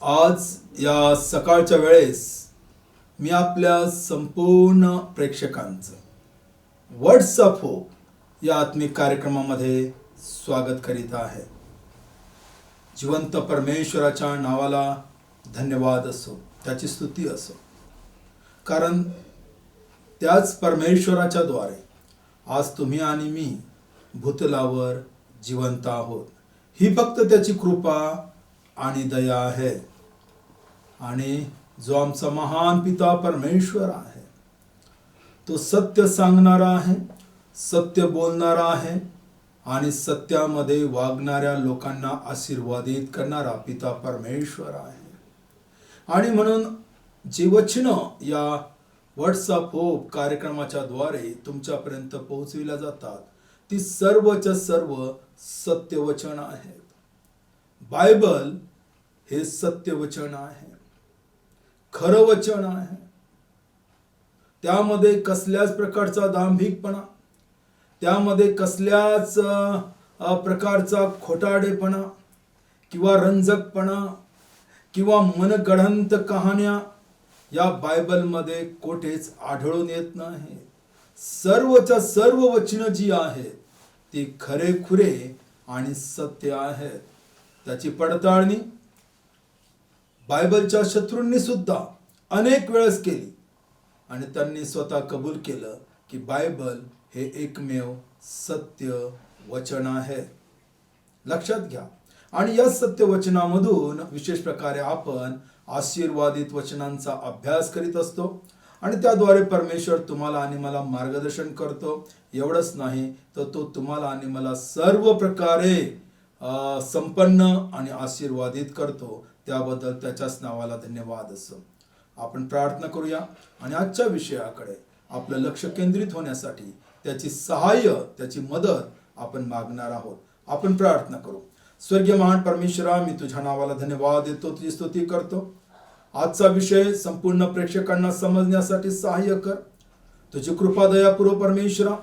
आज या सकाळच्या वेळेस मी आपल्या संपूर्ण प्रेक्षकांचं वर्ड्स ऑफ होप या आत्मिक कार्यक्रमामध्ये स्वागत करीत आहे. जिवंत परमेश्वराच्या नावाला धन्यवाद असो, त्याची स्तुती असो, कारण त्याच परमेश्वराच्या द्वारे आज तुम्ही आणि मी भूतलावर जिवंत आहोत. ही फक्त त्याची कृपा आणि दया आहे. आणि जो आमचा महान पिता परमेश्वर आहे, तो सत्य सांगणारा आहे, सत्य बोलणारा आहे आणि सत्यामध्ये वागणाऱ्या लोकांना आशीर्वादित करणारा पिता परमेश्वर आहे. आणि म्हणून जे वचन या वर्ड्स ऑफ होप कार्यक्रमाच्या द्वारे तुमच्यापर्यंत पोहोचविल्या जातात ती सर्वच्या सर्व सत्यवचन आहेत. बायबल हे सत्यवचन आहे, खरं वचन आहे. त्यामध्ये कसल्याच प्रकारचा दांभिकपणा, त्यामध्ये कसल्याच प्रकारचा खोटाडेपणा किंवा रंजकपणा किंवा मनगढंत कहाण्या या बायबलमध्ये कोठेच आढळून येत नाही. सर्वच्या सर्व वचनं जी आहेत ती खरेखुरे आणि सत्य आहेत. त्याची पडताळणी बायबलच्या शत्रूंनी सुद्धा अनेक वेळेस केली आणि त्यांनी स्वतः कबूल केलं की बायबल हे एकमेव सत्य वचन आहे. लक्षात घ्या. आणि या सत्य वचनामधून विशेष प्रकारे आपण आशीर्वादित वचनांचा अभ्यास करीत असतो आणि त्याद्वारे परमेश्वर तुम्हाला आणि मला मार्गदर्शन करतो. एवढंच नाही तर तो तुम्हाला आणि मला सर्व प्रकारे संपन्न आणि आशीर्वादित करतो. त्याबद्दल त्याच्याच नावाला धन्यवाद असो. आपण प्रार्थना करूया आणि आजच्या विषयाकडे आपलं लक्ष केंद्रित होण्यासाठी त्याची सहाय्य, त्याची मदत आपण मागणार आहोत. आपण प्रार्थना करू. स्वर्गीय महान परमेश्वरा, मी तुझ्या नावाला धन्यवाद देतो, तुझी स्तुती करतो. आजचा विषय संपूर्ण प्रेक्षकांना समजण्यासाठी सहाय्य कर. तुझी कृपा दयापूर्व परमेश्वरा,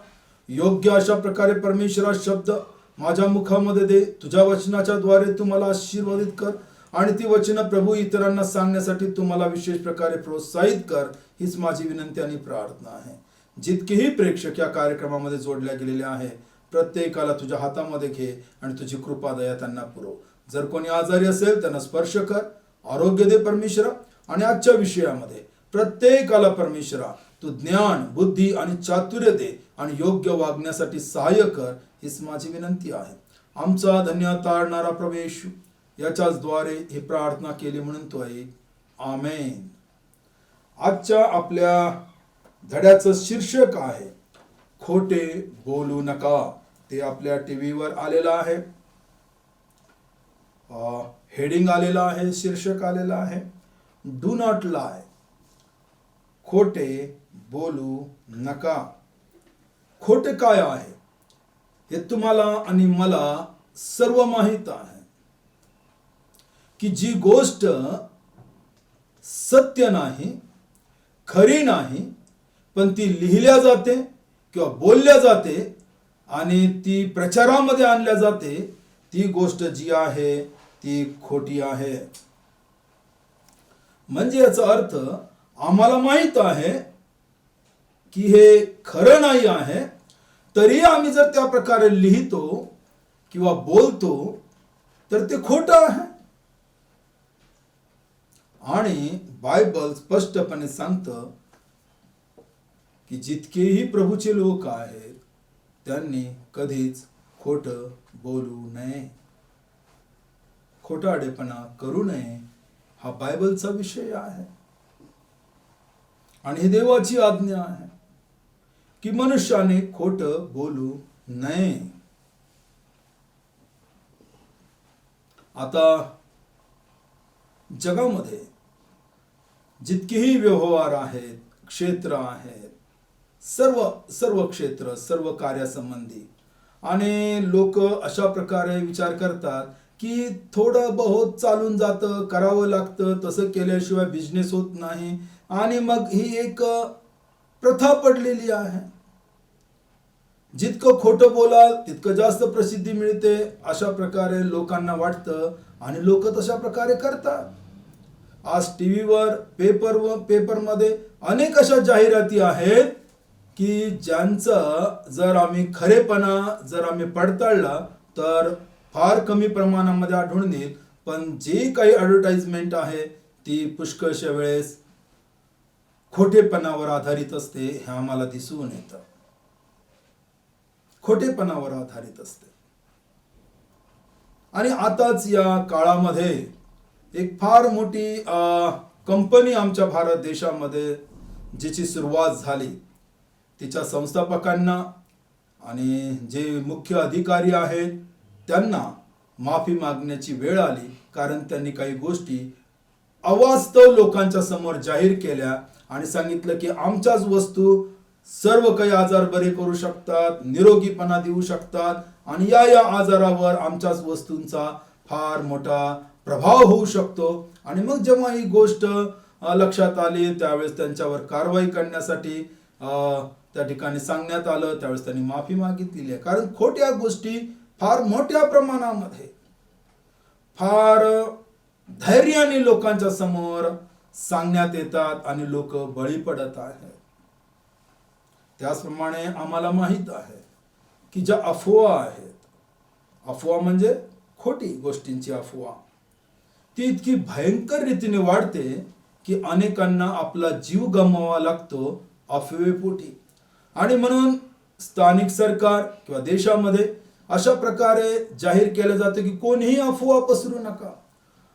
योग्य अशा प्रकारे परमेश्वरा शब्द माझ्या मुखामध्ये दे. तुझ्या वचनाच्या द्वारे तू मला आशीर्वादित कर आणि ती वचनं प्रभू इतरांना सांगण्यासाठी तू मला विशेष प्रकारे प्रोत्साहित कर. हीच माझी विनंती आणि प्रार्थना आहे. जितकेही प्रेक्षक या कार्यक्रमामध्ये जोडल्या गेलेले आहे प्रत्येकाला तुझ्या हातामध्ये घे आणि तुझी कृपा दया त्यांना पुरव. जर कोणी आजारी असेल त्यांना स्पर्श कर, आरोग्य दे परमेश्वरा. आणि आजच्या विषयामध्ये प्रत्येकाला परमेश्वरा तू ज्ञान, बुद्धी आणि चातुर्य दे आणि योग्य वागण्यासाठी सहाय्य कर. हीच माझी विनंती आहे. आमचा धन्य तारणारा प्रभू येशू, याच्याच द्वारे ही प्रार्थना केली म्हणून तो आहे. आमेन. आजच्या आपल्या धड्याचं शीर्षक आहे खोटे बोलू नका. ते आपल्या टीव्हीवर आलेलं आहे. हेडिंग आलेला आहे, शीर्षक आलेला आहे, डू नॉट लाय. खोटे बोलू नका. खोटे काय आहे हे तुम्हाला आणि मला सर्व माहित आहे की जी गोष्ट सत्य नाही, खरी नाही, पण ती लिहिल्या जाते किंवा बोलल्या जाते आणि ती प्रचारामध्ये आणल्या जाते, ती गोष्ट जी आहे ती खोटी आहे. म्हणजे याचा अर्थ आम्हाला माहित आहे की हे खरं नाही आहे, तरी आम्ही जर त्या प्रकारे लिहितो किंवा बोलतो तर ते खोटं आहे. आणि बायबल स्पष्टपणे सांगतं की जितकेही प्रभूचे लोक आहेत त्यांनी कधीच खोटं बोलू नये, खोटाडेपणा करू नये. हा बायबलचा विषय आहे आणि ही देवाची आज्ञा आहे की मनुष्याने खोटं बोलू नये. आता जगामध्ये जितकेही व्यवहार आहेत, क्षेत्र आहेत, सर्व क्षेत्र, सर्व कार्यासंबंधी, आणि लोक अशा प्रकारे विचार करतात की थोडं बहुत चालून जातं, करावं लागतं, तसं केल्याशिवाय बिझनेस होत नाही. आणि मग ही एक प्रथा पडलेली आहे. जितकं खोटं बोलाल तितकं जास्त प्रसिद्धी मिळते, अशा प्रकारे लोकांना वाटतं आणि लोक तशा प्रकारे करतात. आज टीव्हीवर पेपरमध्ये अनेक अशा जाहिराती आहेत की ज्यांचं जर आम्ही खरेपणा जर आम्ही पडताळला तर फार कमी प्रमाणामध्ये आढळून येईल, पण जी काही ॲडव्हर्टाइजमेंट आहे ती पुष्कळशा वेळेस खोटेपणावर आधारित असते, हे आम्हाला दिसून येतं. खोटेपणावर आधारित असते. आणि आताच या काळामध्ये एक फार मोठी कंपनी आमच्या भारत देशामध्ये जिची सुरुवात झाली, तिच्या संस्थापकांना आणि जे मुख्य अधिकारी आहेत त्यांना माफी मागण्याची वेळ आली, कारण त्यांनी काही गोष्टी अवास्तव लोकांच्या समोर जाहीर केल्या आणि सांगितलं की आमच्याच वस्तू सर्व काही आजार बरे करू शकतात, निरोगीपणा देऊ शकतात आणि या आजारावर आमच्याच वस्तूंचा फार मोठा प्रभाव होऊ शकतो. आणि मग जेव्हा ही गोष्ट लक्षात आली त्यावेळेस त्यांच्यावर कारवाई करण्यासाठी त्या ठिकाणी सांगण्यात आलं. त्यावेळेस त्यांनी माफी मागितलेली आहे, कारण खोट्या गोष्टी फार मोठ्या प्रमाणामध्ये फार धैर्याने लोकांच्या समोर सांगण्यात येतात आणि लोक बळी पडत आहेत. त्याचप्रमाणे आम्हाला माहित आहे की ज्या अफवा आहेत, अफवा म्हणजे खोटी गोष्टींची अफवा, ती इतकी भयंकर रीतीने वाढते की अनेकांना आपला जीव गमवावा लागतो अफवेपोटी. आणि म्हणून स्थानिक सरकार किंवा देशामध्ये अशा प्रकारे जाहीर केलं जातं की कोणीही अफवा पसरू नका.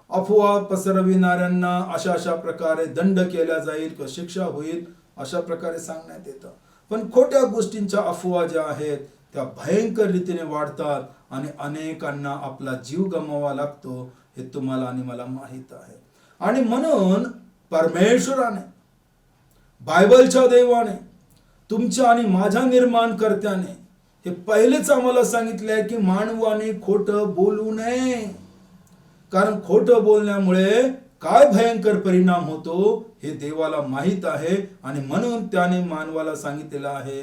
अफवा पसरविणाऱ्यांना अशा प्रकारे दंड केला जाईल किंवा शिक्षा होईल अशा प्रकारे सांगण्यात येतं. पण खोट्या गोष्टींच्या अफवा ज्या आहेत त्या भयंकर रीतीने वाढतात आणि अनेकांना आपला जीव गमवावा लागतो, हे तुम्हाला आणि मला माहित आहे. आणि म्हणून परमेश्वराने, बायबलच्या देवाने, तुमच्या आणि माझ्या निर्माणकर्त्याने हे पहिलेच आम्हाला सांगितले आहे की मानवाने खोटं बोलू नये, कारण खोटं बोलण्यामुळे काय भयंकर परिणाम होतो हे देवाला माहित आहे. आणि म्हणून त्याने मानवाला सांगितलेलं आहे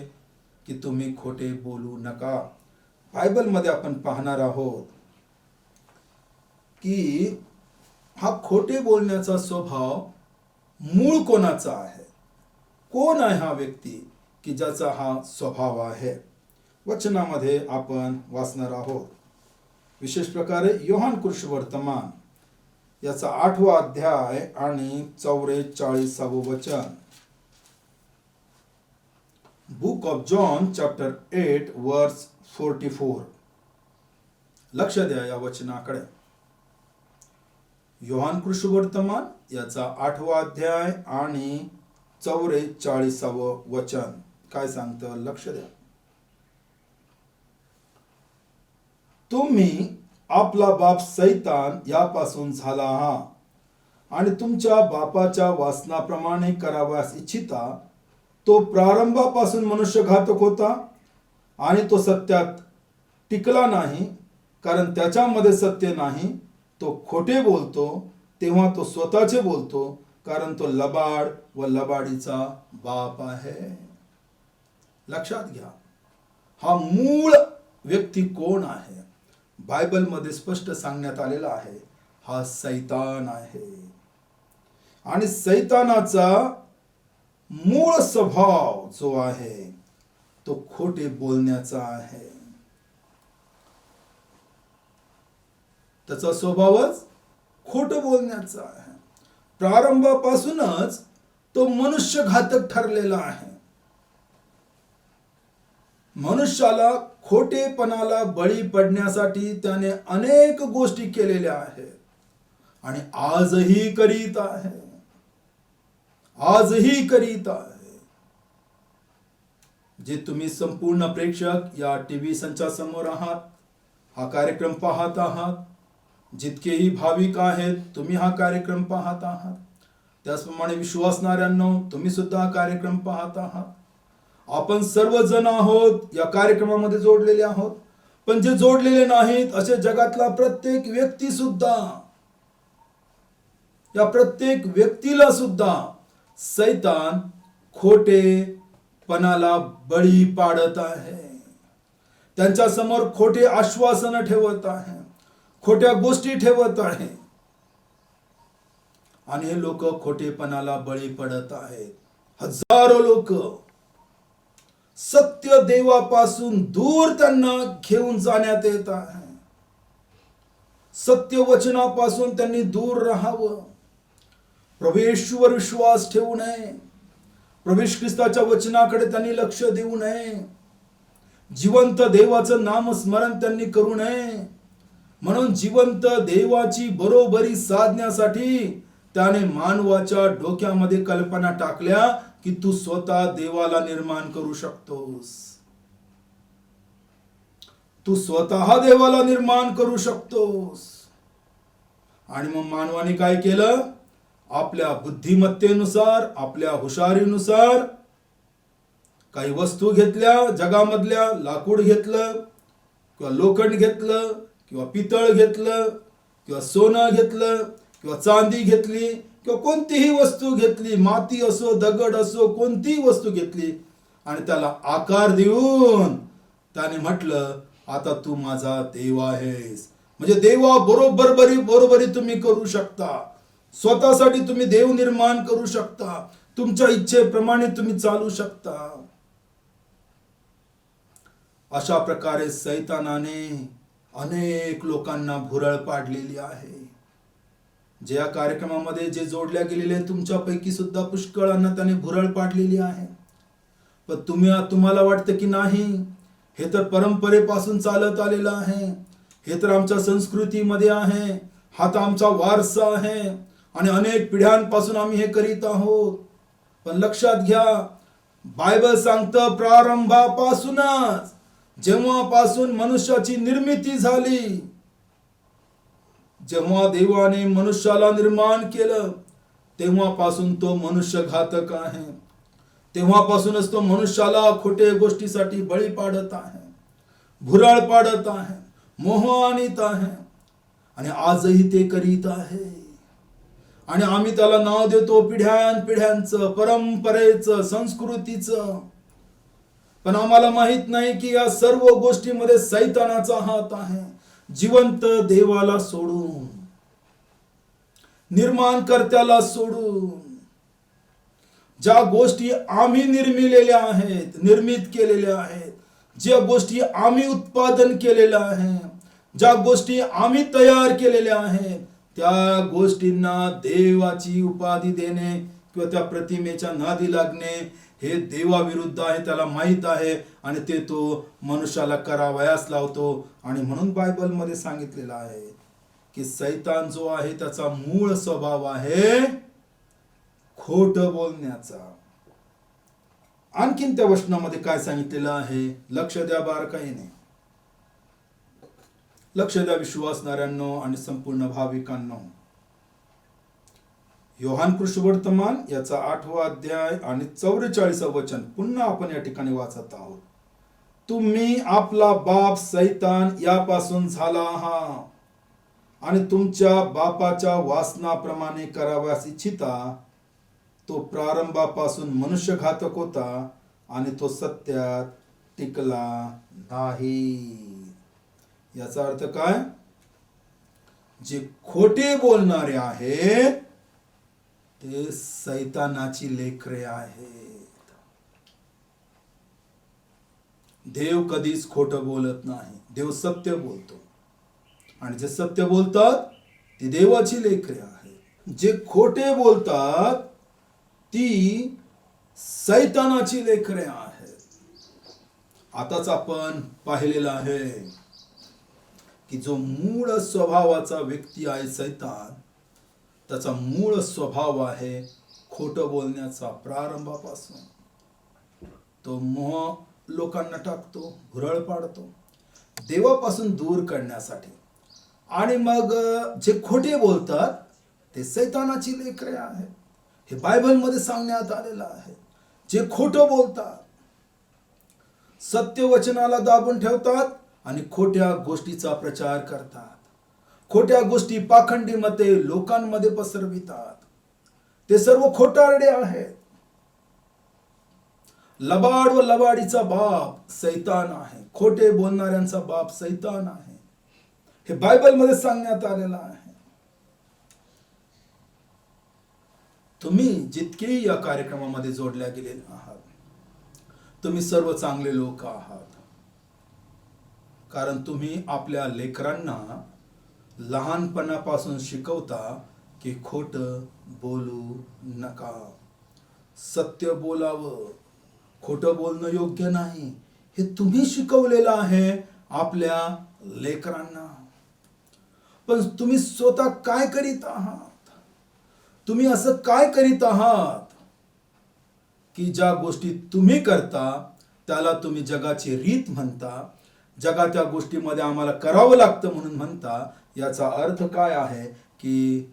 की तुम्ही खोटे बोलू नका. बायबलमध्ये आपण पाहणार आहोत की हा खोटे बोलण्याचा स्वभाव मूळ कोणाचा आहे, कोण आहे हा व्यक्ती की ज्याचा हा स्वभाव आहे. वचनामध्ये आपण वाचणार आहोत, विशेष प्रकारे योहान कृष्णवर्तमान याचा 8वा अध्याय आणि 44वे वचन. बुक ऑफ जॉन चॅप्टर 8 वर्स 44. लक्ष द्या या वचनाकडे. योहान कृष्णवर्तमान याचा 8वा अध्याय आणि 44वे वचन काय सांगतं, लक्ष द्या. तुम्ही आपला बाप सैतान यापासून झाला आहात आणि तुमच्या बापाच्या वासनाप्रमाणे करावयास इच्छिता. तो प्रारंभापासून मनुष्यघातक होता आणि तो सत्यात टिकला नाही, कारण त्याच्यामध्ये सत्य नाही. तो खोटे बोलतो तेव्हा तो स्वतःचे बोलतो, कारण तो लबाड व लबाडीचा बाप आहे. लक्षात घ्या, हा मूळ व्यक्ती कोण आहे. बायबलमध्ये स्पष्ट सांगण्यात आलेला आहे, हा सैतान आहे. आणि सैतानाचा मूळ स्वभाव जो आहे तो खोटे बोलण्याचा आहे. त्याचा स्वभावच खोटं बोलण्याचा आहे. प्रारंभापासूनच तो मनुष्यघातक ठरलेला आहे. मनुष्याला खोटेपणाला बळी पडण्यासाठी त्याने अनेक गोष्टी केलेल्या आहेत आणि आजही करीत आहे. आजही करीत आहे. जे तुम्ही संपूर्ण प्रेक्षक या टीव्ही संचासमोर आहात, हा कार्यक्रम पाहत आहात, जितकेही भाविक आहेत तुम्ही हा कार्यक्रम पाहत आहात, त्याचप्रमाणे विश्वासणाऱ्यांनो तुम्ही सुद्धा हा कार्यक्रम पाहत आहात. आपण सर्वजण आहोत या कार्यक्रमामध्ये जोडलेले आहोत. पण जे जोडलेले नाहीत असे जगातला प्रत्येक व्यक्ती सुद्धा, या प्रत्येक व्यक्तीला सुद्धा सैतान खोटेपणाला बळी पाडत आहे. त्यांच्या समोर खोटे आश्वासन ठेवत आहे, खोट्या गोष्टी ठेवत आहे. आणि हे लोक खोटेपणाला बळी पडत आहेत. हजारो लोक सत्य देवापासून दूर त्यांना घेऊन जाण्यात येत आहे. सत्य वचनापासून त्यांनी दूर राहावं. प्रभू येशूवर विश्वास ठेवू नये. प्रभू ख्रिस्ताच्या वचनाकडे त्यांनी लक्ष देऊ नये. जिवंत देवाचं नामस्मरण त्यांनी करू नये. म्हणून जिवंत देवाची बरोबरी साधण्यासाठी त्याने मानवाच्या डोक्यामध्ये कल्पना टाकल्या की तू स्वतः देवाला निर्माण करू शकतोस. तू स्वतः देवाला निर्माण करू शकतोस. आणि मग मानवाने काय केलं? आपल्या बुद्धिमत्तेनुसार, आपल्या हुशारीनुसार काही वस्तू घेतल्या जगामधल्या. लाकूड घेतलं किंवा लोखंड घेतलं किंवा पितळ घेतलं किंवा सोनं घेतलं किंवा चांदी घेतली किंवा कोणतीही वस्तू घेतली, माती असो दगड असो कोणतीही वस्तू घेतली आणि त्याला आकार देऊन त्याने म्हटलं आता तू माझा देव आहेस. म्हणजे देवा बरोबरी तुम्ही करू शकता. स्वतःसाठी तुम्ही देव निर्माण करू शकता. तुमच्या इच्छेप्रमाणे तुम्ही चालू शकता. अशा प्रकारे सैतानाने अनेक लोकांना भुरळ पाडलेली आहे. जे या कार्यक्रमामध्ये जे जोडल्या गेलेले तुमच्यापैकी सुद्धा पुष्कळांना त्याने भुरळ पाडलेली आहे. पण तुम्हाला वाटतं की नाही, हे तर परंपरेपासून चालत आलेलं आहे, हे तर आमच्या संस्कृतीमध्ये आहे, हा तर आमचा वारसा आहे आणि अनेक पिढ्यांपासून आम्ही हे करीत आहोत. पण लक्षात घ्या, बायबल सांगतं प्रारंभापासूनच जेव्हापासून मनुष्याची निर्मिती झाली, जेव्हा देवाने मनुष्याला निर्माण केलं तेव्हापासून तो मनुष्य घातक आहे. तेव्हापासूनच तो मनुष्याला खोटे गोष्टीसाठी बळी पाडत आहे, भुरळ पाडत आहे, मोह आणीत आहे आणि आजही ते करीत आहे. आणि आम्ही त्याला नाव देतो पिढ्यांचं, परंपरेचं, संस्कृतीचं. पण आम्हाला माहित नाही की या सर्व गोष्टीमध्ये सैतानाचा हात आहे. जिवंत देवाला सोडून, निर्माणकर्त्याला सोडून, ज्या गोष्टी आम्ही निर्मिलेल्या आहेत, निर्मित केलेल्या आहेत, ज्या गोष्टी आम्ही उत्पादन केलेल्या आहे, ज्या गोष्टी आम्ही तयार केलेल्या आहेत, त्या गोष्टींना देवाची उपाधी देणे किंवा त्या प्रतिमेच्या नादी लागणे हे देवाविरुद्ध आहे. त्याला माहित आहे आणि ते तो मनुष्याला करावयास लावतो. आणि म्हणून बायबलमध्ये सांगितलेलं आहे की सैतान जो आहे त्याचा मूळ स्वभाव आहे खोट बोलण्याचा. आणखीन त्या वचनामध्ये काय सांगितलेलं आहे लक्ष द्या बारकाईने. लक्ष द्या विश्वासणाऱ्यांनो आणि संपूर्ण भाविकांनो. योहान कृष्णवर्तमान याचा 8वा अध्याय आणि 44व वचन पुन्हा आपण या ठिकाणी वाचत आहोत. तुम्ही आपला बाप सैतान यापासून झाला आहात आणि तुमच्या बापाच्या वासनाप्रमाणे कराव्यास इच्छिता. तो प्रारंभापासून मनुष्यघातक होता आणि तो सत्यात टिकला नाही. याचा अर्थ काय? जे खोटे बोलणारे आहेत ते सैतानाची लेकरे आहेत. देव कधीच खोटं बोलत नाही. देव सत्य बोलतो आणि जे सत्य बोलतात ती देवाची लेकरे आहेत. जे खोटे बोलतात ती सैतानाची लेकरे आहेत. आताच आपण पाहिलेलं आहे की जो मूळ स्वभावाचा व्यक्ती आहे सैतान, त्याचा मूळ स्वभाव आहे खोटं बोलण्याचा. प्रारंभापासून तो मोह लोकांना टाकतो, भुरळ पाडतो देवापासून दूर करण्यासाठी. आणि मग जे खोटे बोलतात ते सैतानाची लेकरे आहेत. हे बायबलमध्ये सांगण्यात आलेलं आहे. जे खोटं बोलतात, सत्य वचनाला दाबून ठेवतात आणि खोट्या गोष्टीचा प्रचार करतात, खोट्या गोष्टी पाखंडी मते लोकांमध्ये पसरवितात, ते सर्व खोटारडे आहेत. लबाड व लबाडीचा बाप सैतान आहे. खोटे बोलणाऱ्यांचा बाप सैतान आहे. हे बायबलमध्ये सांगण्यात आलेलं आहे. तुम्ही जितके या कार्यक्रमामध्ये जोडल्या गेलेले आहात, तुम्ही सर्व चांगले लोक आहात. कारण तुम्ही आपल्या लेकरांना लहानपणापासून शिकवता की खोटं बोलू नका, सत्य बोलावं, खोटं बोलणं योग्य नाही, हे तुम्ही शिकवलेलं आहे आपल्या लेकरांना. पण तुम्ही स्वतः काय करीत आहात? तुम्ही असं काय करीत आहात की ज्या गोष्टी तुम्ही करता त्याला तुम्ही जगाची रीत म्हणता, जगा त्या गोष्टीमध्ये आम्हाला करावं लागतं म्हणून म्हणता. याचा अर्थ काय आहे की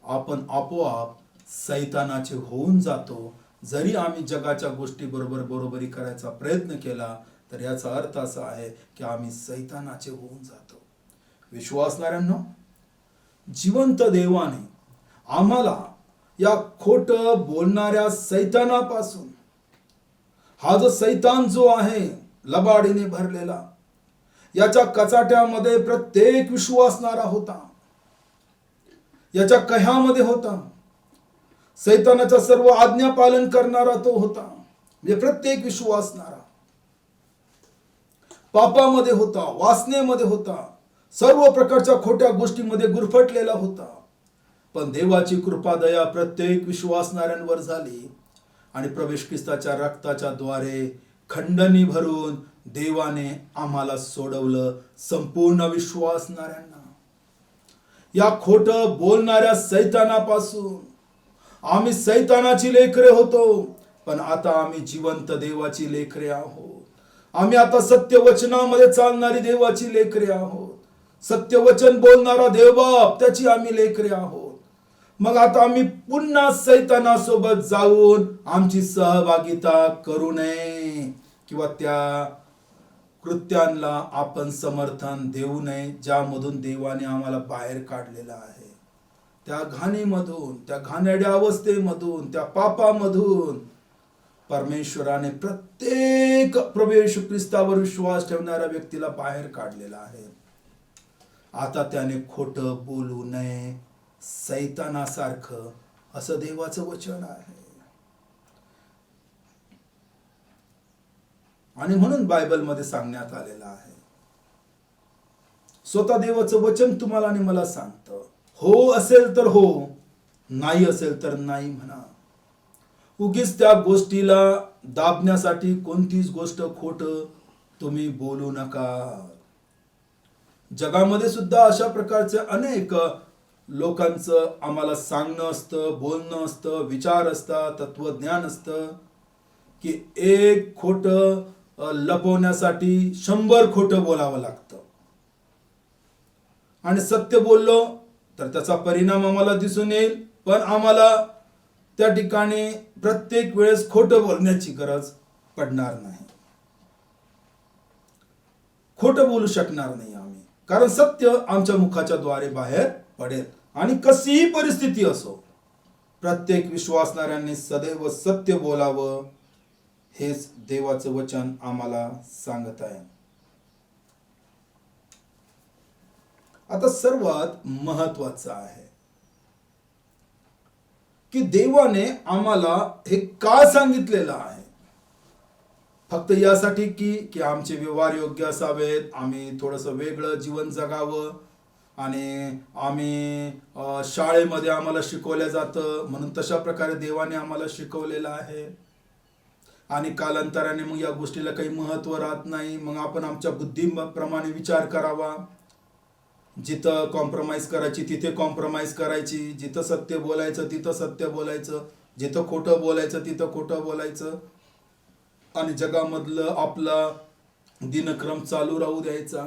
आपण आपोआप सैतानाचे होऊन जातो. जरी आम्ही जगाच्या गोष्टी बरोबरी करायचा प्रयत्न केला तर याचा अर्थ असा आहे की आम्ही सैतानाचे होऊन जातो. विश्वासणाऱ्यांनो, जिवंत देवाने आम्हाला या खोटं बोलणाऱ्या सैतानापासून, हा जो सैतान जो आहे लबाडीने भरलेला, याच्या कचाट्यामध्ये प्रत्येक विश्वासणारा होता, याच्या कह्यामध्ये होता. सैतानाचा सर्व आज्ञा पालन करणारा तो होता. म्हणजे प्रत्येक विश्वासणारा पापामध्ये होता, वासनेमध्ये होता, सर्व प्रकारच्या खोट्या गोष्टीमध्ये गुरफटलेला होता. पण देवाची कृपा दया प्रत्येक विश्वासणाऱ्यांवर झाली आणि प्रभू ख्रिस्ताच्या रक्ताच्या द्वारे खंडणी भरून देवाने आम्हाला सोडवलं. संपूर्ण विश्वासणाऱ्यांना या खोटं बोलणाऱ्या सैतानापासून, आम्ही सैतानाची लेकरे होतो पण आता आम्ही जिवंत देवाची लेकरे आहोत. आम्ही आता सत्यवचनामध्ये चालणारी देवाची लेकरे आहोत. सत्यवचन बोलणारा देवबाप त्याची आम्ही लेकरे आहोत. मग आता आम्ही पुन्हा सैतानासोबत जाऊन आमची सहभागिता करू नये किंवा त्या कृत्यांना आपण समर्थन देऊ नये ज्यामधून देवाने आम्हाला बाहेर काढलेलं आहे. त्या घाणीमधून, त्या घाणेरड्या अवस्थेमधून, त्या पापामधून परमेश्वराने प्रत्येक प्रभू येशू ख्रिस्तावर विश्वास ठेवणाऱ्या व्यक्तीला बाहेर काढलेला आहे. आता त्याने खोटं बोलू नये सैतानासारखं, असं देवाचं वचन आहे. आणि म्हणून बायबलमध्ये सांगण्यात आलेलं आहे, स्वतः देवाचं वचन तुम्हाला आणि मला सांगतं, हो असेल तर हो, नाही असेल तर नाही म्हणा. उगीच त्या गोष्टीला दाबण्यासाठी कोणतीच गोष्ट खोटं तुम्ही बोलू नका. जगामध्ये सुद्धा अशा प्रकारचे अनेक लोकांचं आम्हाला सांगणं असतं, बोलणं असतं, विचार असतात, तत्वज्ञान असतं की एक खोटं लपवण्यासाठी 100 खोटं बोलावं लागतं. आणि सत्य बोललो तर त्याचा परिणाम आम्हाला दिसून येईल, पण आम्हाला त्या ठिकाणी प्रत्येक वेळेस खोटं बोलण्याची गरज पडणार नाही. खोटं बोलू शकणार नाही आम्ही, कारण सत्य आमच्या मुखाच्या द्वारे बाहेर पडेल. आणि कशीही परिस्थिती असो, प्रत्येक विश्वासणाऱ्यांनी सदैव सत्य बोलावं, हेच देवाचं वचन आम्हाला सांगत आहे. आता सर्वात महत्वाचं आहे की देवाने आम्हाला हे का सांगितलेलं आहे. फक्त यासाठी की आमचे व्यवहार योग्य असावेत, आम्ही थोडंसं वेगळं जीवन जगावं, आणि आम्ही शाळेमध्ये आम्हाला शिकवलं जातं म्हणून तशा प्रकारे देवाने आम्हाला शिकवलेलं आहे. आणि कालांतराने मग या गोष्टीला काही महत्त्व राहत नाही, मग आपण आमच्या बुद्धीप्रमाणे विचार करावा. जिथं कॉम्प्रोमाइज करायची तिथे कॉम्प्रोमाइज करायची, जिथं सत्य बोलायचं तिथं सत्य बोलायचं, जिथं खोटं बोलायचं तिथं खोटं बोलायचं, आणि जगामधलं आपला दिनक्रम चालू राहू द्यायचा.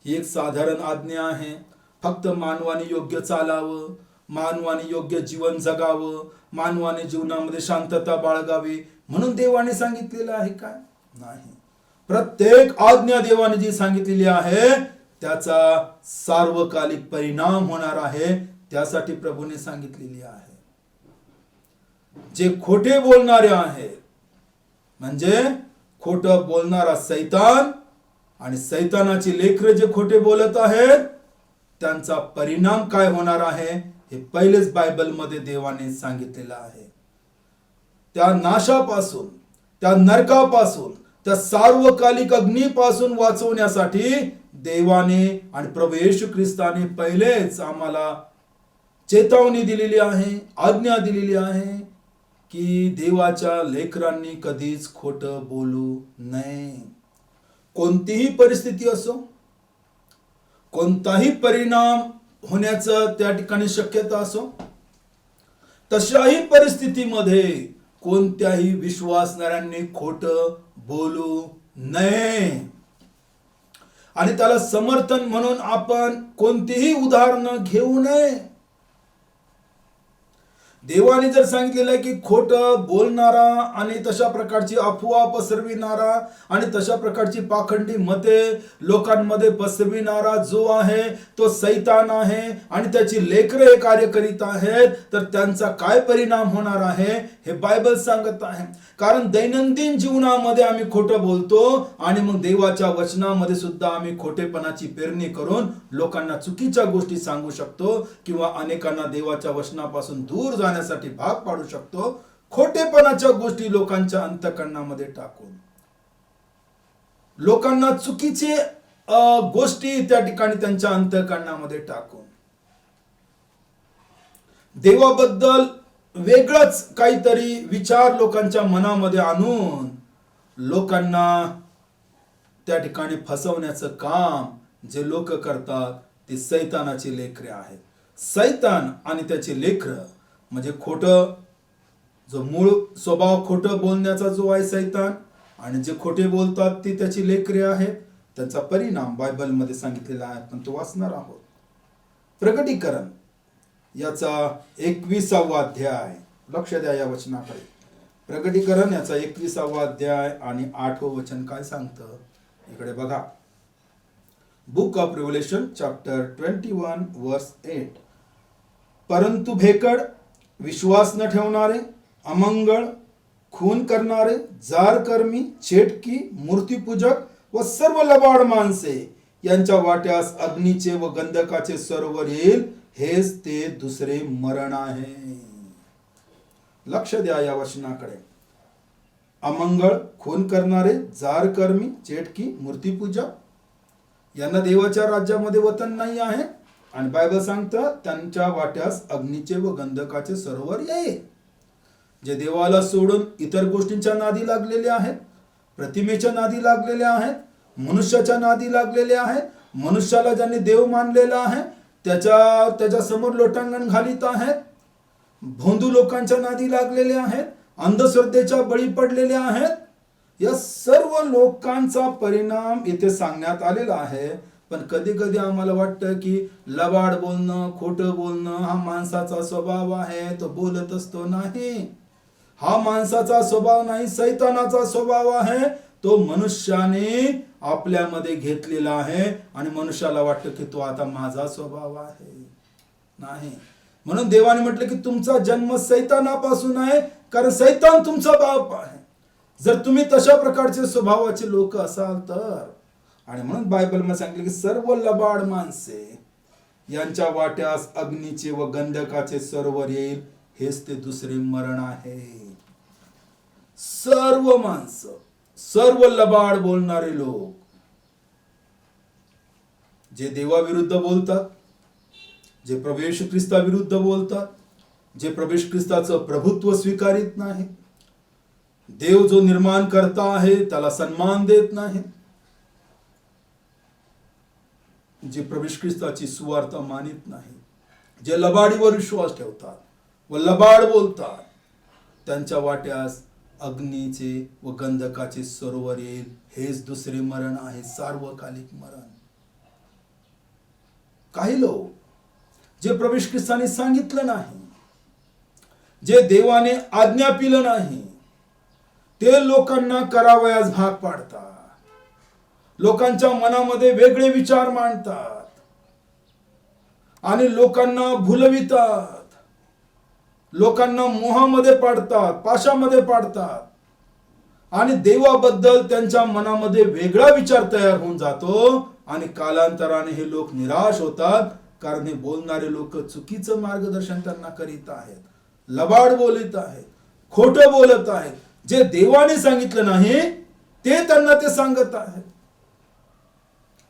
ही एक साधारण आज्ञा आहे. फक्त मानवाने योग्य चालावं, मानवाने योग्य जीवन जगावं, मानवाने जीवनामध्ये शांतता बाळगावी म्हणून देवाने सांगितलेलं आहे काय? नाही. प्रत्येक आज्ञा देवाने जी सांगितलेली आहे त्याचा सार्वकालिक परिणाम होणार आहे, त्यासाठी प्रभूने सांगितलेली आहे. जे खोटे बोलणारे आहेत, म्हणजे खोटं बोलणारा सैतान आणि सैतानाची लेकरं जे खोटे बोलत आहेत, त्यांचा परिणाम काय होणार आहे हे पहिलेच बायबलमध्ये देवाने सांगितलेलं आहे. त्या नाशापासून, त्या नरकापासून, त्या सार्वकालिक अग्नीपासून वाचवण्यासाठी देवाने आणि प्रभू येशू ख्रिस्ताने पहिलेच आम्हाला चेतावणी दिलेली आहे, आज्ञा दिलेली आहे की देवाच्या लेकरांनी कधीच खोटं बोलू नये. कोणतीही परिस्थिती असो, कोणताही परिणाम होण्याचं त्या ठिकाणी शक्यता असो, तशाही परिस्थितीमध्ये कोणत्याही विश्वासणाऱ्यांनी खोटं बोलू नये. आणि त्याला समर्थन म्हणून आपण कोणतीही उदाहरणं घेऊ नये. देवाने जर सांगितलेलं आहे की खोटं बोलणारा आणि तशा प्रकारची अफवा पसरविणारा आणि तशा प्रकारची पाखंडी मते लोकांमध्ये पसरविणारा जो आहे तो सैतान आहे आणि त्याची लेकरं हे कार्य करीत आहेत, तर त्यांचा काय परिणाम होणार आहे हे बायबल सांगत आहे. कारण दैनंदिन जीवनामध्ये आम्ही खोटं बोलतो आणि मग देवाच्या वचनामध्ये सुद्धा आम्ही खोटेपणाची पेरणी करून लोकांना चुकीच्या गोष्टी सांगू शकतो किंवा अनेकांना देवाच्या वचनापासून दूर जाण्यासाठी भाग पाडू शकतो, खोटेपणाच्या गोष्टी लोकांच्या अंतःकरणामध्ये टाकून, लोकांना चुकीचे गोष्टी त्या ठिकाणी त्यांच्या अंतःकरणामध्ये टाकून, देवाबद्दल वेगळंच काहीतरी विचार लोकांच्या मनामध्ये आणून लोकांना त्या ठिकाणी फसवण्याचं काम जे लोक करतात ते सैतानाची लेकरे आहेत. सैतान आणि त्याचे लेकरं म्हणजे खोटं, जो मूळ स्वभाव खोटं बोलण्याचा जो आहे सैतान, आणि जे खोटे बोलतात ती त्याची लेकरे आहेत. त्यांचा परिणाम बायबलमध्ये सांगितलेला आहे, पण तो वाचणार आहोत. प्रकटीकरण याचा 21वा अध्याय, लक्ष द्या या वचनाकडे. प्रकटीकरण याचा 21वा अध्याय आणि 8वं वचन काय सांगतं इकडे बघा. बुक ऑफ रिव्हलेशन चॅप्टर 21 वर्स 8. परंतु भेकड, विश्वास न ठेवणारे, अमंगळ, खून करणारे, जारकर्मी, चेटकी, मूर्तीपूजक व सर्व लबाड माणसे यांच्या वाट्यास अग्नीचे व गंधकाचे सरोवर येईल, हेच ते दुसरे मरण आहे. लक्ष द्या या वचनाकडे. अमंगळ, खून करणारे, जारकर्मी, चेटकी, मूर्तीपूजक यांना देवाच्या राज्यामध्ये वतन नाही आहे. आणि बायबल सांगतं त्यांच्या वाट्यास अग्नीचे व गंधकाचे सरोवर येईल. जे देवाला सोडून इतर गोष्टींच्या नादी लागलेले आहेत, प्रतिमेच्या नादी लागलेले आहेत, मनुष्याच्या नादी लागलेले आहेत, मनुष्याला ज्यांनी देव मानलेला आहे त्याच्या समोर लोटांगण घालीत आहेत, भोंदू लोकांच्या नादी लागलेले आहेत, अंधश्रद्धेच्या बळी पडलेले आहेत. या सर्व लोकांचा परिणाम इथे सांगण्यात आलेला आहे. पण कधी कधी आम्हाला वाटतं की लबाड बोलणं, खोटं बोलणं हा माणसाचा स्वभाव आहे, तो बोलत असतो. नाही, हा माणसाचा स्वभाव नाही, सैतानाचा स्वभाव आहे. तो मनुष्याने आपल्यामध्ये घेतलेला आहे आणि मनुष्याला वाटतं की तो आता माझा स्वभाव आहे. नाही, म्हणून देवाने म्हटलं की तुमचा जन्म सैतानापासून आहे, कारण सैतान तुमचा बाप आहे. जर तुम्ही तशा प्रकारचे स्वभावाचे लोक असाल तर. आणि म्हणून बायबलमध्ये सांगितले की सर्व लबाड माणसे यांच्या वाट्यास अग्नीचे व गंधकाचे सरोवर येईल, हेच ते दुसरे मरण आहे. सर्व माणसं, सर्व लबाड बोलणारे लोक, जे देवाविरुद्ध बोलतात, जे प्रभू येशू ख्रिस्ताविरुद्ध बोलतात, जे प्रभू येशू ख्रिस्ताचं प्रभुत्व स्वीकारित नाही, देव जो निर्माण करता आहे त्याला सन्मान देत नाही, जे प्रभू येशू ख्रिस्ताची सुवार्ता मानित नाही, जे लबाडीवर विश्वास ठेवतात व लबाड बोलतात, त्यांच्या वाट्यास अग्नीचे व गंधकाचे सरोवर येईल, हेच दुसरे मरण आहे, सार्वकालिक मरण. काही लोक जे प्रभू येशू ख्रिस्ताने सांगितलं नाही, जे देवाने आज्ञापिलं नाही, ते लोकांना करावयास भाग पाडतात. लोकांच्या मनामध्ये वेगळे विचार मांडतात आणि लोकांना भुलवितात, लोकांना मोहामध्ये पाडतात, पाशामध्ये पाडतात आणि देवाबद्दल त्यांच्या मनामध्ये वेगळा विचार तयार होऊन जातो आणि कालांतराने हे लोक निराश होतात कारण हे बोलणारे लोक चुकीचं मार्गदर्शन त्यांना करीत आहेत, लबाड बोलत आहेत, खोटं बोलत आहेत. जे देवाने सांगितलं नाही ते त्यांना ते सांगत आहेत.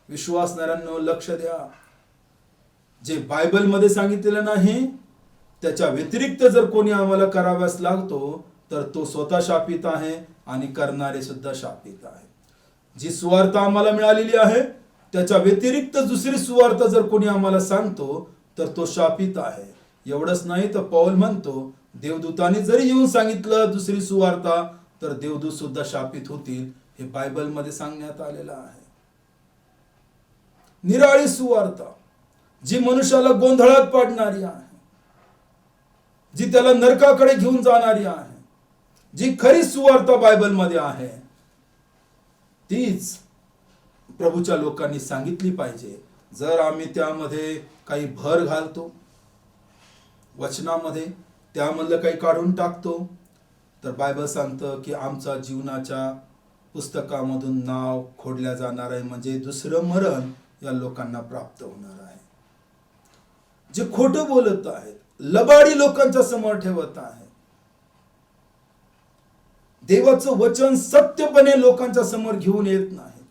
विश्वासणाऱ्यांनो लक्ष द्या, जे बायबलमध्ये सांगितलेलं नाही त्याच्या व्यतिरिक्त जर कोणी आम्हाला कराव्यास लागतो तर तो स्वतः शापित आहे आणि करणारे सुद्धा शापित आहे. जी सुवार्थ आम्हाला मिळालेली आहे त्याच्या व्यतिरिक्त दुसरी सुवार्थ जर कोणी आम्हाला सांगतो तर तो शापित आहे. एवढंच नाही तर पौल म्हणतो, देवदूतांनी जरी येऊन सांगितलं दुसरी सुवार्ता तर देवदूत सुद्धा शापित होतील. हे बायबलमध्ये सांगण्यात आलेलं आहे. निराळी सुवार्ता जी मनुष्याला गोंधळात पाडणारी आहे, जी त्याला नरकाकडे घेऊन जाणारी आहे, जी खरी सुवार्ता बायबलमध्ये आहे तीच प्रभूच्या लोकांनी सांगितली पाहिजे. जर आम्ही त्यामध्ये काही भर घालतो, वचनामध्ये त्यामधलं काही काढून टाकतो, तर बायबल सांगतं की आमचा जीवनाच्या पुस्तकामधून नाव खोडल्या जाणार आहे. म्हणजे दुसरं मरण या लोकांना प्राप्त होणार आहे. जे खोटं बोलत आहेत, लबाडी लोकांच्या समोर ठेवत आहे, देवाचं वचन सत्यपणे लोकांच्या समोर घेऊन येत नाही,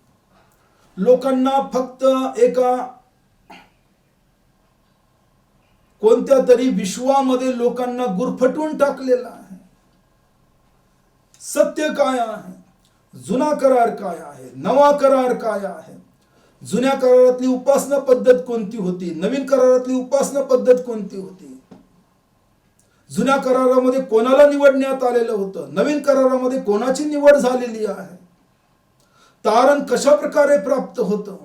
लोकांना फक्त एका कोणत्या तरी विश्वामध्ये लोकांना गुरफटून टाकलेला आहे. सत्य काय आहे, जुना करार काय आहे, नवा करार काय आहे, जुन्या करारातली उपासना पद्धत कोणती होती, नवीन करारातली उपासना पद्धत कोणती होती, जुन्या करारामध्ये कोणाला निवडण्यात आलेलं होतं, नवीन करारामध्ये कोणाची निवड झालेली आहे, तारण कशा प्रकारे प्राप्त होतं,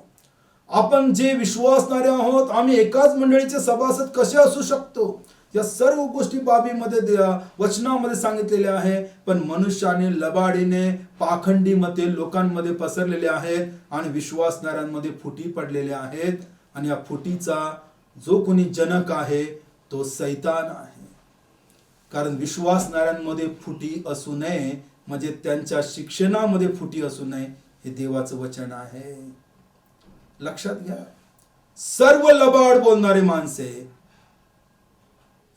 आपण जे विश्वासणारे आहोत आम्ही एकाच मंडळीचे सभासद कसे असू शकतो, या सर्व गोष्टी बाबीमध्ये वचनामध्ये सांगितलेल्या आहे. पण मनुष्याने लबाडीने पाखंडी मते लोकांमध्ये पसरलेले आहेत आणि विश्वासणाऱ्यांमध्ये फुटी पडलेल्या आहेत. आणि या फुटीचा जो कोणी जनक आहे तो सैतान आहे. कारण विश्वासणाऱ्यांमध्ये फुटी असू नये, म्हणजे त्यांच्या शिक्षणामध्ये फुटी असू नये, हे देवाचं वचन आहे. लक्षात घ्या, सर्व लबाड बोलणारे माणसे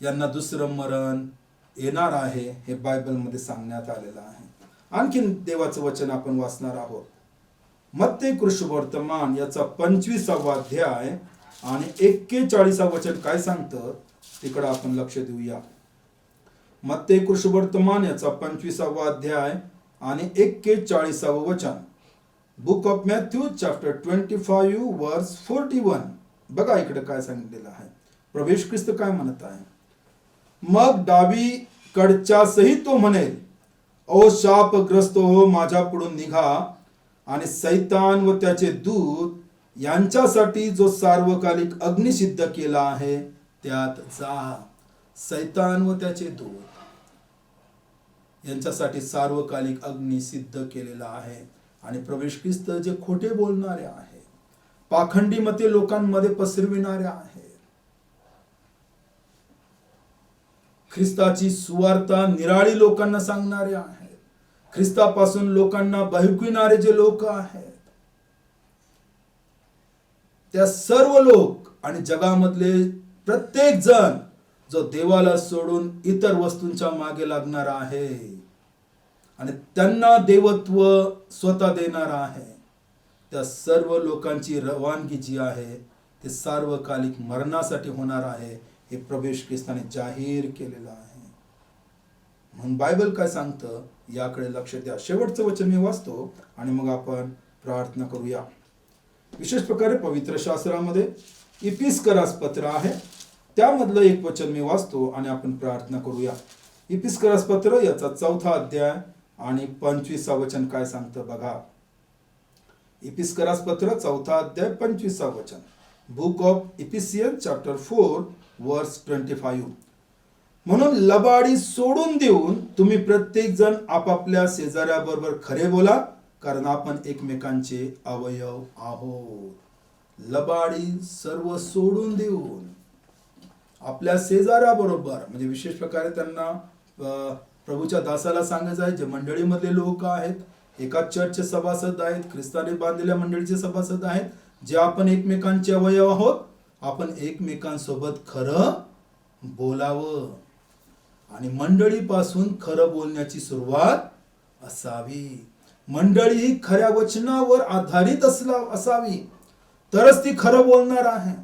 यांना दुसरं मरण येणार आहे, हे बायबलमध्ये सांगण्यात आलेलं आहे. आणखीन देवाचं वचन आपण वाचणार आहोत. मत्ते कृष्णवर्तमान याचा 25वा अध्याय आणि 41 वचन काय सांगतं तिकडे आपण लक्ष देऊया. मत्ते कृष्णवर्तमान याचा 25वा अध्याय आणि 41 वचन. बुक ऑफ मॅथ्यू चॅप्टर 25 वर्स 41. बघा इकडे काय सांगितलेलं आहे. प्रभू ख्रिस्त काय म्हणत आहे. मग डावीकडच्या सही तो म्हणेल, ओ शापग्रस्त हो, माझ्या पुढून निघा आणि सैतान व त्याचे दूत यांच्यासाठी जो सार्वकालिक अग्नी सिद्ध केला आहे त्यात जा. सैतान व त्याचे दूत यांच्यासाठी सार्वकालिक अग्नी सिद्ध केलेला आहे. आणि प्रभू ख्रिस्त जे खोटे बोलणारे आहे, पाखंडी मते लोकांमध्ये पसरविणारे आहे, ख्रिस्ताची सुवार्ता निराळी लोकांना सांगणारे आहेत, ख्रिस्तापासून लोकांना बहिकविणारे जे लोक आहेत, त्या सर्व लोक आणि जगामधले प्रत्येक जण जो देवाला सोडून इतर वस्तूंच्या मागे लागणार आहे आणि त्यांना देवत्व स्वतः देणार आहे, त्या सर्व लोकांची रवानगी जी आहे ते सार्वकालिक मरणासाठी होणार आहे, हे प्रभू ख्रिस्ताने जाहीर केलेलं आहे. म्हणून बायबल काय सांगतं याकडे लक्ष द्या. शेवटचं वचन मी वाचतो आणि मग आपण प्रार्थना करूया. विशेष प्रकारे पवित्र शास्त्रामध्ये इपिस्करास पत्र आहे, त्यामधलं एक वचन मी वाचतो आणि आपण प्रार्थना करूया. इपिस्करास पत्र याचा 4था अध्याय आणि 25 वचन काय सांगतं बघा. इपिस्करास पत्र 4था अध्याय 25 वचन. बुक ऑफ इफिसियन्स चॅप्टर 4 वर्स 25. म्हणून लबाडी सोडून देऊन तुम्ही प्रत्येक जण आपापल्या शेजाऱ्याबरोबर खरे बोला, कारण आपण एकमेकांचे अवयव आहोत. लबाडी सर्व सोडून देऊन आपल्या शेजाऱ्याबरोबर, म्हणजे विशेष प्रकारे त्यांना प्रभूच्या दासाला सांगायचं आहे, जे मंडळीमधले लोक आहेत, एका चर्चचे सभासद आहेत, ख्रिस्ताने बांधलेल्या मंडळीचे सभासद आहेत, जे आपण एकमेकांचे अवयव आहोत, आपण एकमेकांसोबत खरं बोलावं आणि मंडळीपासून खरं बोलण्याची सुरुवात असावी. मंडळी ही खऱ्या वचनावर आधारित असावी, तरच ती खरं बोलणार आहे.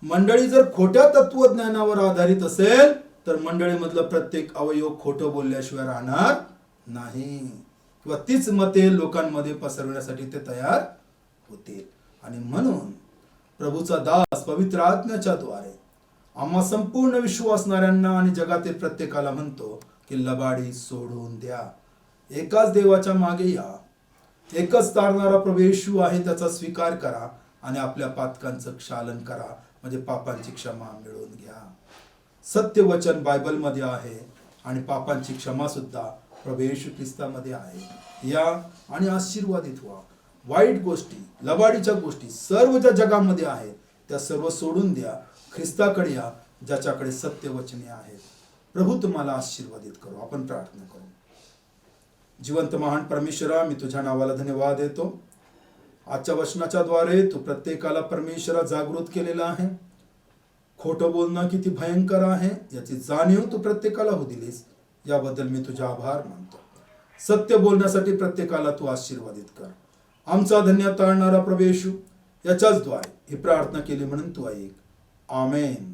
मंडळी जर खोट्या तत्वज्ञानावर आधारित असेल तर मंडळीमधलं प्रत्येक अवयव खोटं बोलल्याशिवाय राहणार नाही, किंवा तीच मते लोकांमध्ये पसरवण्यासाठी ते तयार होतील. आणि म्हणून प्रभूचा दास पवित्र आत्म्याच्या द्वारे आम्हा संपूर्ण विश्वासणाऱ्यांना आणि जगातील प्रत्येकाला म्हणतो की लबाडी सोडून द्या. एकाच देवाच्या मागे या. एकच तारणारा प्रभू येशू आहे, त्याचा स्वीकार करा आणि आपल्या पातकांचं क्षालन करा, म्हणजे पापांची क्षमा मिळवून घ्या. सत्य वचन बायबलमध्ये आहे आणि पापांची क्षमा सुद्धा प्रभू येशू ख्रिस्तामध्ये आहे. या आणि आशीर्वादित व्हा. वाईट गोष्टी, लबाडीच्या गोष्टी सर्व ज्या जगामध्ये आहेत त्या सर्व सोडून द्या. ख्रिस्ताकडे या, ज्याच्याकडे सत्य वचने आहेत. प्रभू तुम्हाला आशीर्वादित करो. आपण प्रार्थना करू. जिवंत महान परमेश्वरा, मी तुझ्या नावाला धन्यवाद देतो. आजच्या वचनाच्या द्वारे तू प्रत्येकाला परमेश्वरा जागृत केलेला आहे. खोटं बोलणं किती भयंकर आहे याची जाणीव तू प्रत्येकाला होऊ दिलीस, याबद्दल मी तुझा आभार मानतो. सत्य बोलण्यासाठी प्रत्येकाला तू आशीर्वादित कर. आमचा धन्य ताळणारा प्रभू येशू, याच्याच द्वारे ही प्रार्थना केली म्हणून तू ऐक. आमेन.